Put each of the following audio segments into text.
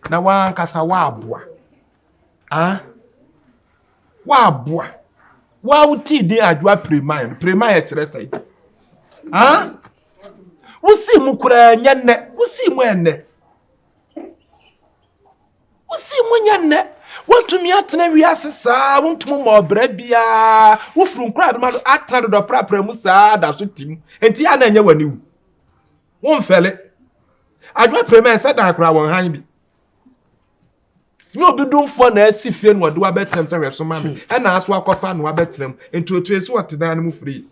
na wan kasa wa aboa wa aboa wa uti de Adjoa premain kire sei wusi mu kura nyanne wusi mu enne wusi mu nyanne wantumi atena wiase saa wontum mo obra bia wofuru nkura de ma atena do prapra mu saa da so tim enti ya na nya wani wu won fele Adjoa premain sa dan kura won han bi no dudumfo na asifie no de wa betrem se hweso ma me e na aso akofa no wa betrem enti otuesu otedan mu free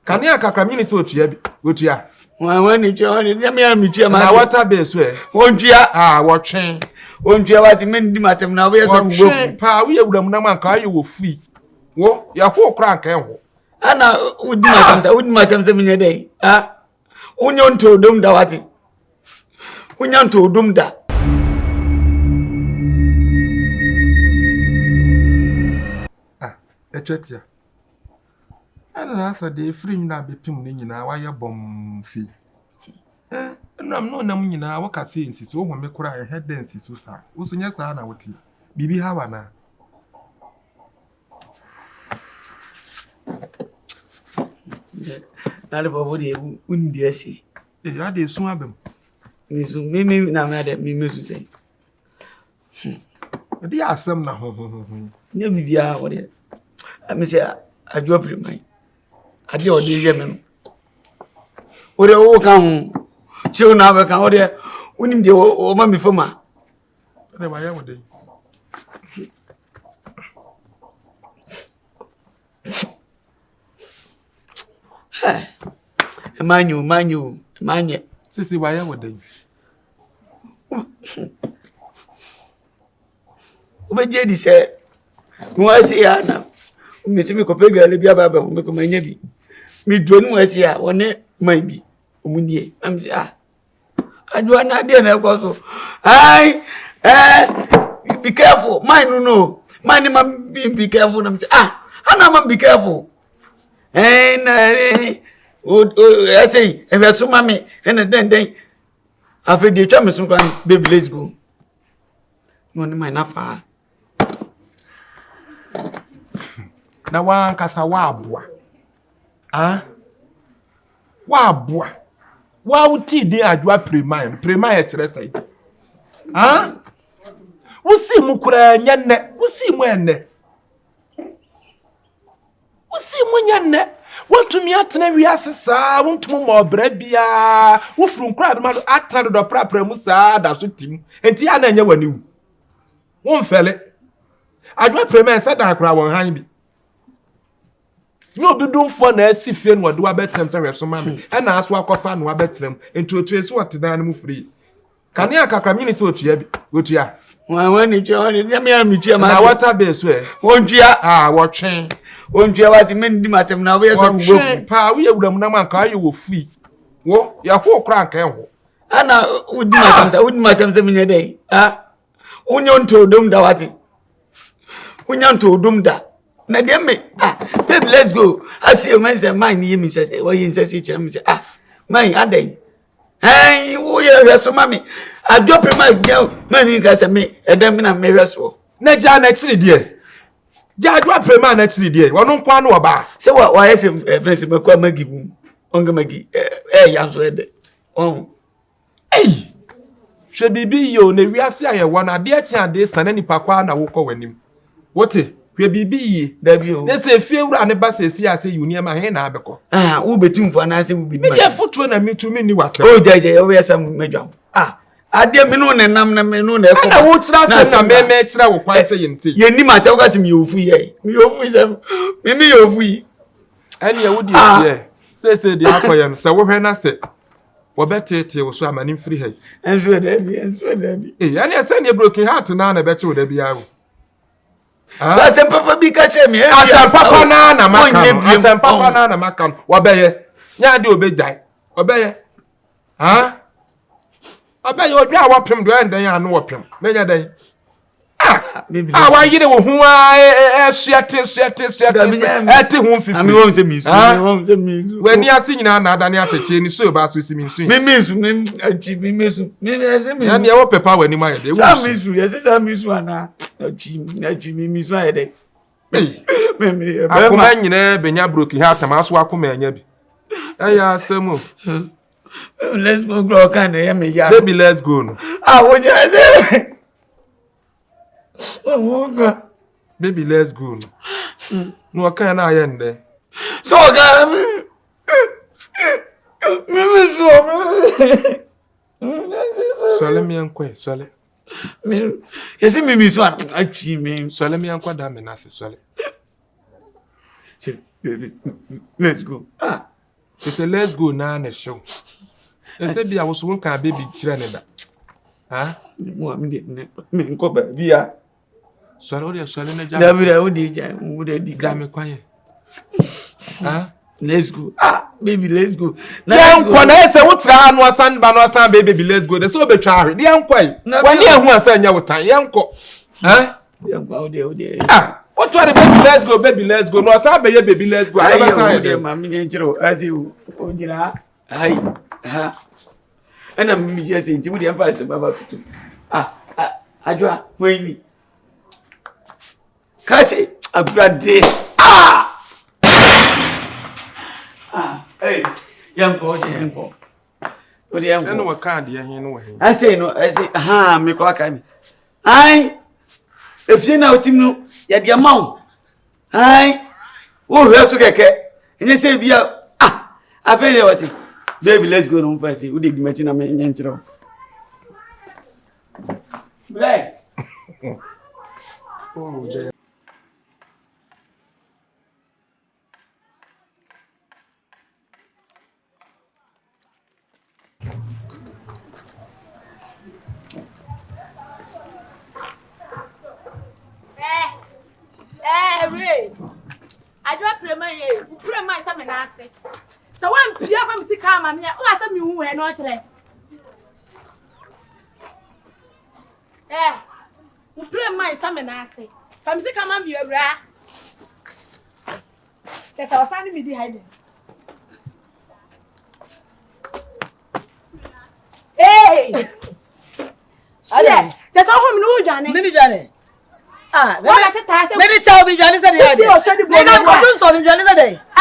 kane akakra mini se otua bi otua wani tia ni me ya mi tia ma na water base we wontua wotwen wontua wati men di matem na we yesa gbo pa we yewuram na man ka ayo wo free wo ya ho kra nka ho ana udi matem se minye dai unyo nto dum da wati unyo nto dum da echetia ana na asa de free na bepim ne nyina waye bom fi nam no nam nyina wakase nsiso ho me kura he den nsiso sa usunya sa na woti bibi hawa na nale babo de undi esi ya de sun abem misu mimi na me de mimi su sei de asem na ho nya bibia wo de me say Adjoa premain ade o de ye me no ore wo kan ho chiu na be kan ore unim de o ma mi foma de wa ya wo de manye sisi wa ya wo de obeje di se mo asi ya na mi si mi ko pega le bia baba mo ko manya bi mi donu asi ya woni man bi omunie am si Adjoa na de na ko so ai be careful mine no mine man be careful na mi si ana man be careful na say if you so mama and then after the twa me so kan baby let's go no ni mine na fa na wan kasa wa aboa wa aboa wa uti de Adjoa premain kire sei wusi mu kura nyanne wusi mu enne wusi mu nyanne wantumi atena wiase saa wontum mo obra bia wofuru nkura de ma atena do prapra mu saa da so tim enti ya na nya wani wu won fele Adjoa premain sa dan kura won han bi no dudumfo na asifie no de wa betrem se hweso ma me e na aso akofa no wa betrem enti otuesu otedan mu free kane akakra mini se otua bi otua wani tia ni me ya mi tia ma na water base we wontua wotwen wontua wati men di matem na we yesa gbo pa we yewuram na man ka ayo wo free wo ya ho kra nka ho ana udi matem se minye dai unyo nto dum da wati unyo nto dum da na dem me baby let's go asi o man say mine ye mi say wo yin say chere mi say mine adan wo ye hweso mami Adjoa premain gel mani ka say me edem na me hweso na ja na chiri de ja Adjoa premain na chiri de wono nkwa no oba say wa yes friends me kwa magi bum onga magi yanso ede hwe bibi yo na wiase aye wona de achi ade sana nipa kwa na wokọ wanim wote hwe bibi yi dabi o na se fie wura ne ba se si ase yunia ma he na abekọ wo betumfo na ase wo bi me de foto na mitumi ni wate jeje wo yesa medwa ade me no ne nam na me no na ekọ na wo tira se na me tira wo kwan se yenti ye ni mate wo ka se mi ofu ye se mi ofu yi ani ye wo di tie se de akoye no se wo hwe na se wo betete wo so amani mfiri hai enso dabi ani ese ne broken heart na na beche wo da bia wo asem papa bi ka che me asem papa na makano wo beye nya de obedai obeye obeye odwa wo pem do endan ya no wo pem menya dan Ah, why you know who I shut it, whom 50. I won't say me. When you are singing another near to change, so about to see me swing. Me, and your papa when you might. Yes, I miss one. I miss one. I command you never been your broken heart, and I'll come and I some of. Let's go, grow kind of yummy. Baby, let's go. I would just say, oh, baby, let's go. No, can I end there? So, so let me inquire, Sally. You see me, Miss One. I see me. So let me inquire, damn it, Sally. Baby, let's go. It's a let's go now on the show. And said, I was one kind of baby children. Huh? Me go baby. Sorry, Solomon. David, quiet. Huh? Let's go. Baby, let's go. Now, when I say what's our son, Banosan, baby, let's go. The so be charity. The uncle. When you want to say your time, young co. Huh? What are the baby? Let's go, baby, let's go. No, I baby, let's go. I never say mammy, as you, and I'm just saying, to the empire of Adjoa, wait. Catch it, a blood day. Hey, young boy, what the young what can't you know? I say, no, I say, me quack. If you know, Tim, yet your mount. Oh, let's get and they say, I feel it was baby, let's go on first. We did mention a man intro. Black. Oh, dear. Ray, I don't pray my son and I say. So one Pierre from Sicama, who has a new and watch it. Who pray my son and I say. From Sicama, you're right. That's our son me behind us. Hey! That's all from New Johnny. Mini Johnny. Maybe tell me, Johnny said, I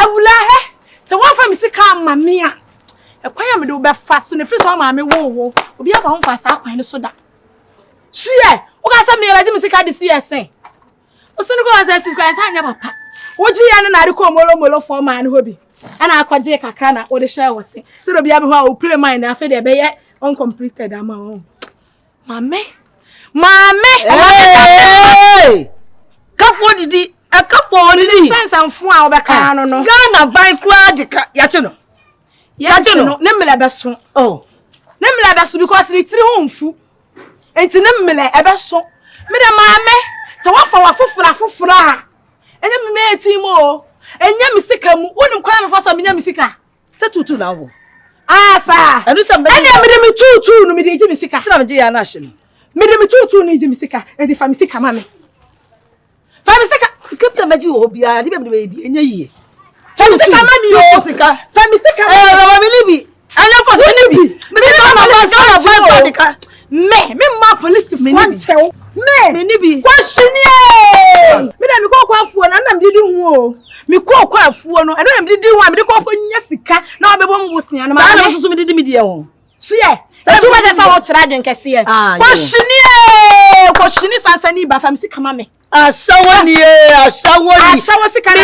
will lie. So one from Sicam, Mamma. A choir do be fast soon if you saw mammy will be a home fast up and soda. She, who got some me like Mr. this year say. What's the go as I never pack. Would you and I call Molo for my hobby? And I quite Jake a crana or the share was saying. So the Bible who play mine after the bay uncompleted amount. Mammy. Hey! Kafo didi, a kafo didi. Sense and fwa obeka no no. Ghana buy kwa yachino. Yachino, nemle beso. Oh. Nemle beso because retiri homfu. Enti nemle ebeso. Me de maame, se wafa wafufura. Enye me eti mo. Enye misika mu. Wonu kwa me faso menya misika. Se tutu na wo. Sa. Enu se me. Enye me de me tutu no me de eji misika. Se na me je ya na hye no. Me de me tutu no eji misika. Enti fa misika mame. Fa misika skipta meji wo bia, di be me bi enye yie. Fa misika mame yo. Fa misika. Ba me libi. Anya for me libi. Misika ma ba Ghana buy kwa me ma police fantel. Me nibi. Kwashini. Me da me kwa afuo na nam didi hu o. Me kwa afuo no. E do nam didi hu a me de kwa nya sika na obebo mbusia no ma. Sa na so me didi me die ho. Hye. Se tu ba sa wo tira dwen kese e. Kwashini sansani ba fam sika ma me. Asawani asawo sika na.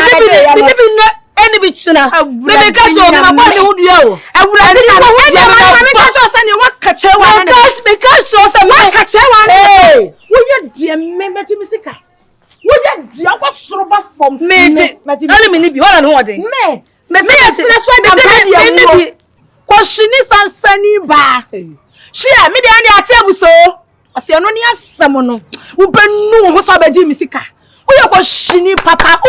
Me nibi na eni bi china. Me be ka to me ma kwa ni hu dua o. Awura ni ko we na ma me ka to sa ni wa kache wa na. Me ka so sa wa kache wa na. Wo ye die me meti mi sika. Wo ye die akwa soroba fom. Meji. Ani me nibi wala no wode. Me se so de me nibi. Kwashini sansani ba. Shia me de ani ate abuso. Ase no ni asem no. Wo benu ho so baji mi sika. Wo ye kwashini papa.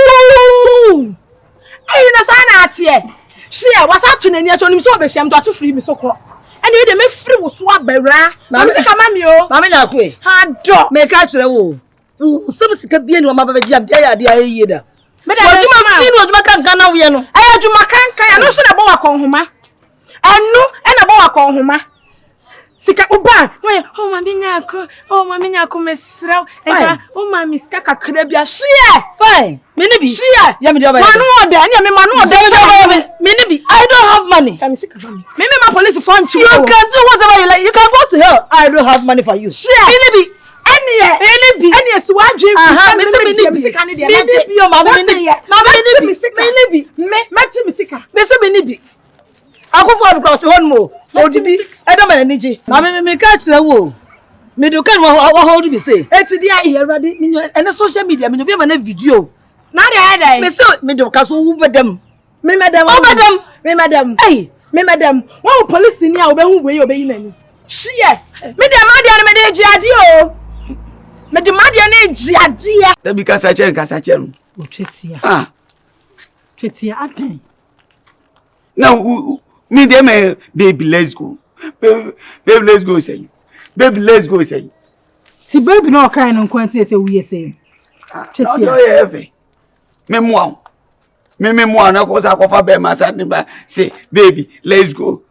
Ayi na sana ate. Shia wasa tu nani ato nim so obehia mto ato free mi so kro. Eni we de me free wo so abawra. Na me sika mami o. Mami na akwe. Ha do. Me ka kire wo. Sika bi eni o ma ba jam dia ya dia ye da. Me da ojuma kan na we no. Aya ojuma kan ya no so na bo wa konhoma. Anu e na bo wa konhoma. Sika uba, oh mami nyako mesra. Eka oh mami sika kakra bia share. Fine. Me ni bi. Share. Ya me do ba. Manu order, ni me manu order. Me ni bi. I don't have money. Kami sika for me. Me my police phone you. You can do whatever you like. You can go to hell. I don't have money for you. Share. Me ni bi. Any so I dream. Me sika ni dia. Me ni bi o mama me ni. Mama me ni bi. Me sika. Me se me ni bi. Akofo abikwa to hon mo. Odidi eda ma nije. Na me ka kire wo. Me do kan wa hold me say. Eti dia here ready. Ene social media me no be ma na video. Na dey. Me say me do ka so wu bedam. Me madam. Hey, me madam. Why police ni a obehu we obeyi nani? Shie. Me dey ma dey na me dey jiade o. Me dey ma dey na jiade. Da bi kasa chere. O twetia. Ah. Twetia adan. Now me dey me baby let's go. Baby let's go say. Baby let's go say. Si baby no kind no kwanti say we say. Twetia. No ye efe. Me mo na ko sa ko fa be ma sa ba say baby let's go.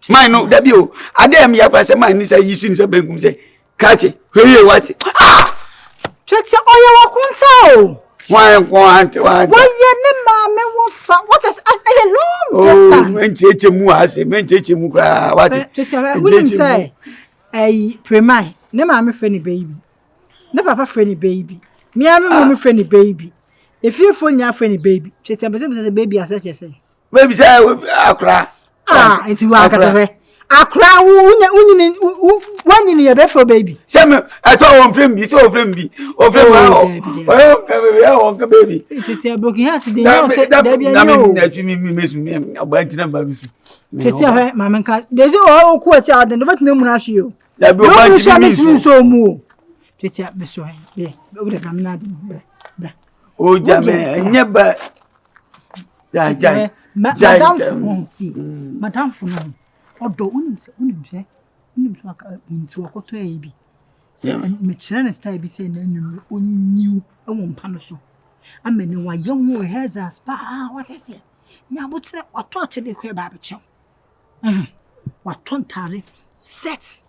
Mine no that be o. Ade me yakwa say mine ni say yisu ni say bengum say kache. Heye what? Ah! Twetia oye wakunta o. Why? Why ye ne ma me wo fa? What is a long distance? Mencheche mu kra what? Twetia we say premai. Ne ma me friend baby. Ne papa friend baby. Me am me friend baby. If you phone your friend baby, Twetia be say baby as such say. Baby say akra. Ah, it's wa katafe. Akra wanyini ye for baby. Say me ato won frame bi, say o frame bi. O frame o ka baby. Twetia broken heart dey you say there be na me mesu me agbanti na ba bisu. Twetia mama nka dey say o ku ati aden do betime mu na hwe o. Da bi o banti me so mu. Twetia be so he. O de kam na dem. O jame nyeba. Ja. Madam Funo. Odo unim so aka nti wakoto ya bi. Se me kire na style bi se na nwum onyiw enwompa no so. Amene wa yewo heza spa what is it? Nya botre wato de kwa ba bechew. Wato ntare set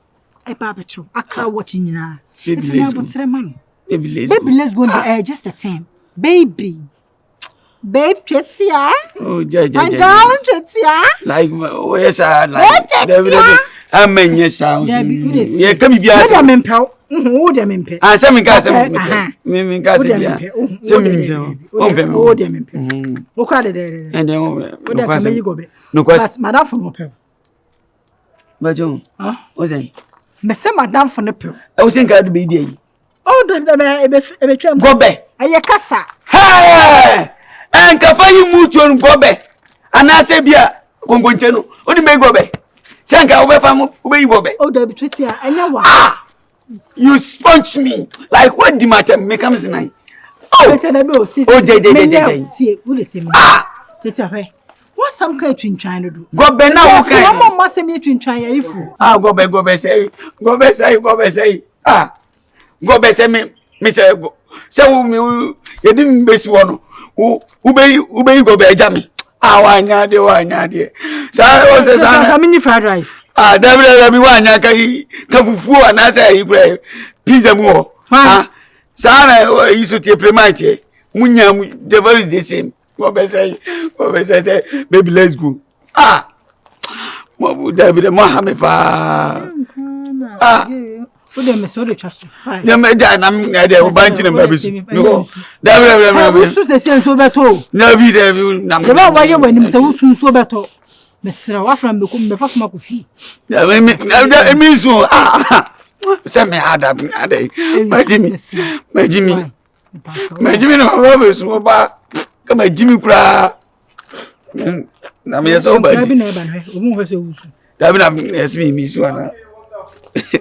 e ba bechew aka watch nyina. It's nya botre man. Baby let's go just a time. Baby Twetia. Oh, ja. My darling Twetia. Like, oh yes, like. Amenye sounds. Ye come bia. Wo dem empel. Wo dem empel. Ah, say me ka say me ka say bia. Say me say. Wo dem empel. Wo kwa de. And then wo dem ka me go be. No question. But madam for no pel. Bajo. What say? Me say madam for no pel. I was saying ka do be dey. Oh, dem e twam. Go be. Aye kasa. Hey! Enka fa yi mutu on gobe anase bia kongonche no odi me gobe se enka obe fa mu obe yi gobe o da bi Twetia anya wa you sponge me like what the matter me come sinai oh Twetia na be o ti tie bullet me Twetia he what some kind twintwan no do gobe na wo kan so mo se me twintwan ya ifu gobe say gobe say me say go se wo me yedim besi wo no Ube go be jami. Wanya de. Sa o se sa mini fried rice. David wanya ka fufu anasa ikure pizza mu ho. Sa na iso tie premate. Munya the very the same. Go be say baby let's go. Mo David mo ha me pa. O de me so de twaso. Ya me da na me de o banchi na babisu. No. David. Su se so beto. Na bi na. De ba wa ye wanim se su so beto. Me sra wa fra me ko me fa fama ko fi. Ya me so se me ada Majimi no babisu ba ka majimi kura. Na me so ba. David na ba no. O mu fa se wusu. David na me so ana.